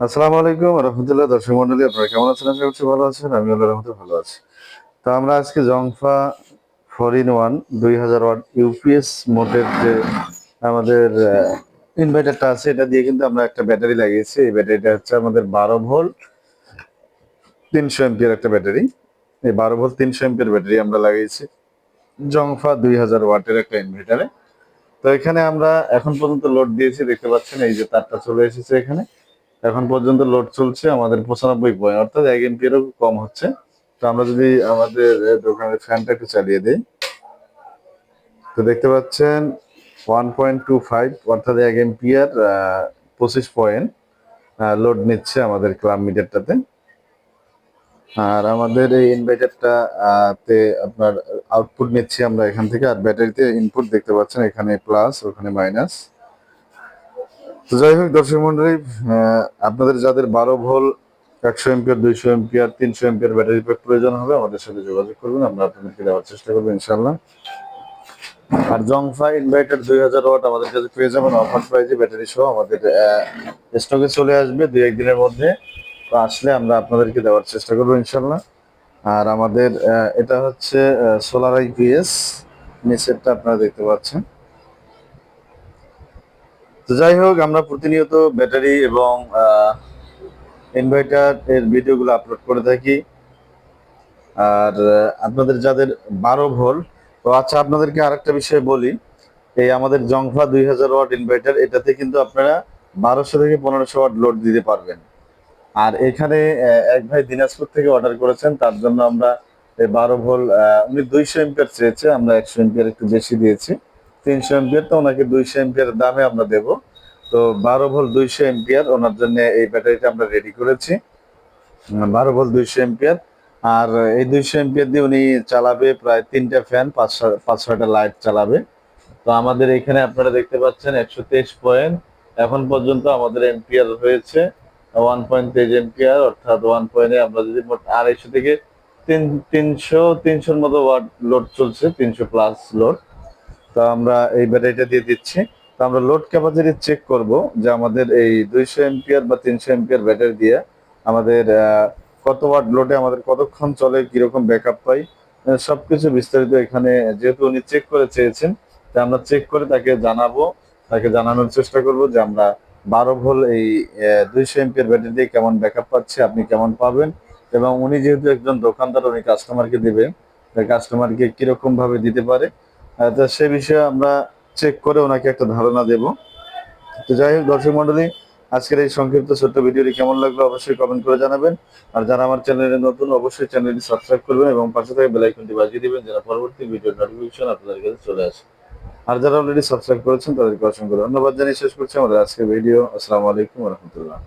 আসসালামু আলাইকুম রহমতুল্লাহ। দর্শক মন্ডলী, আপনারা কেমন আছেন? আশা করছি ভালো আছেন। আমি আল্লাহর রহমতে ভালো আছি। তো আমরা আজকে জংফা 4-in-1 2000 ওয়াট ইউপিএস মোটর যে আমাদের ইনভার্টারটা আছে, এটা দিয়ে কিন্তু আমরা একটা ব্যাটারি লাগিয়েছি। এই ব্যাটারিটা হচ্ছে আমাদের 12 ভোল্ট 300 এম্পিয়ার একটা ব্যাটারি। এই 12 ভোল্ট 300 এম্পিয়ার ব্যাটারি আমরা লাগিয়েছি জংফা 2000 ওয়াটের একটা ইনভার্টারে। তো এখানে আমরা এখন পর্যন্ত লোড দিয়েছি, দেখতে পাচ্ছেন এই যে তারটা চলে এসেছে এখানে। এখন পর্যন্ত লোড চলছে আমাদের 95 পয়েন্ট, অর্থাৎ 1 এমপিয়ারও কম হচ্ছে। তো আমরা যদি আমাদের দোকানের ফ্যানটা একটু চালিয়ে দিই, তো দেখতে পাচ্ছেন 1.25 অর্থাৎ 1 এমপিয়ার 25 পয়েন্ট লোড নিচ্ছে আমাদের ক্লাব মিটারটাতে। আর আমাদের এই ইনভার্টারটা তে আপনার আউটপুট নিচ্ছি আমরা এখান থেকে, আর ব্যাটারিতে ইনপুট দেখতে পাচ্ছেন এখানে প্লাস ওখানে মাইনাস। তো যাই হোক দর্শক মন্ডলী, আপনাদের যাদের 12 volt 100 ampere 200 ampere 300 ampere battery pack প্রয়োজন হবে, আমাদের সাথে যোগাযোগ করবেন, আমরা আপনাদেরকে দেওয়ার চেষ্টা করবো ইনশাল্লাহ। আর জংফা ইনভার্টার 2000 ওয়াট আমাদের কাছে পেয়ে যাবেন অফার প্রাইজে, ব্যাটারি সহ আমাদের স্টকে চলে আসবে 2-1 দিনের মধ্যে। তো আসলে আমরা আপনাদেরকে দেওয়ার চেষ্টা করবো ইনশাল্লাহ। আর আমাদের এটা হচ্ছে সোলার আইপিএস, নিচেরটা আপনারা দেখতে পাচ্ছেন। তো যাই হোক, আমরা প্রতিনিয়ত ব্যাটারি এবং ইনভার্টার এর ভিডিওগুলো আপলোড করে থাকি। আর আপনাদের যাদের 12 ভোল্ট, তো আচ্ছা আপনাদেরকে আরেকটা বিষয় বলি, এই আমাদের জংফা 2000 ওয়াট ইনভার্টার, এটাতে কিন্তু আপনারা 1200 থেকে 1500 ওয়াট লোড দিতে পারবেন। আর এখানে এক ভাই দিনাজপুর থেকে অর্ডার করেছেন, তার জন্য আমরা 12 ভোল্ট, উনি 200 এম্পিয়ার চেয়েছে, আমরা 100 এম্পিয়ার একটু বেশি দিয়েছি। 300 এম্পিয়ার তো ওনাকে 200 এম্পিয়ার দামে আমরা দেব। তো 12 ভোল্ট 200 এম্পিয়ার ওনার জন্য এই ব্যাটারিটা আমরা রেডি করেছি, 12 ভোল্ট 200 এম্পিয়ার। আর এই 200 এম্পিয়ার দিয়ে উনি চালাবে প্রায় 3টা ফ্যান, 5-6টা লাইট চালাবে। তো আমাদের এখানে আপনারা দেখতে পাচ্ছেন 123 পয়েন্ট এখন পর্যন্ত আমাদের এম্পিয়ার হয়েছে 1.23 এম্পিয়ার, অর্থাৎ 1 পয়েন্টে আমরা যদি মোট 250 থেকে 300-300-র মতো ওয়াট লোড চলছে, 300 প্লাস লোড। তো আমরা এই ব্যাটারিটা দিয়ে দিচ্ছি। তো আমরা লোড ক্যাপাসিটি চেক করব যে আমাদের এই 200 এম্পিয়ার বা 300 এম্পিয়ার ব্যাটারি দিয়ে আমাদের কত ওয়াট লোডে আমাদের কতক্ষণ চলে, কিরকম ব্যাকআপ পাই, সবকিছু বিস্তারিত এখানে যেহেতু উনি চেক করে চেয়েছেন, তা আমরা চেক করে তাকে জানাবো, তাকে জানানোর চেষ্টা করব যে আমরা 12 ভোল্ট এই 200 এম্পিয়ার ব্যাটারি দিয়ে কেমন ব্যাকআপ পাচ্ছে, আপনি কেমন পাবেন। এবং উনি যেহেতু একজন দোকানদার, উনি কাস্টমারকে দেবে, কাস্টমারকে কিরকম ভাবে দিতে পারে, তো সে বিষয়ে আমরা চেক করে ওনাকে একটা ধারণা দেব। তো যাই হোক দর্শক মন্ডলী, আজকের এই সংক্ষিপ্ত ছোট্ট ভিডিওটি কেমন লাগলো অবশ্যই কমেন্ট করে জানাবেন। আর যারা আমার চ্যানেলে নতুন, অবশ্যই চ্যানেলটি সাবস্ক্রাইব করবেন এবং পাশে থাকা বেল আইকনটি বাজিয়ে দিবেন, যেন পরবর্তী ভিডিওর নোটিফিকেশন আপনাদের কাছে চলে আসে। আর যারা অলরেডি সাবস্ক্রাইব করেছেন তাদেরকে অসংখ্য ধন্যবাদ জানিয়ে শেষ করছি আমাদের আজকের ভিডিও। আসসালামু আলাইকুম রহমতুল্লাহ।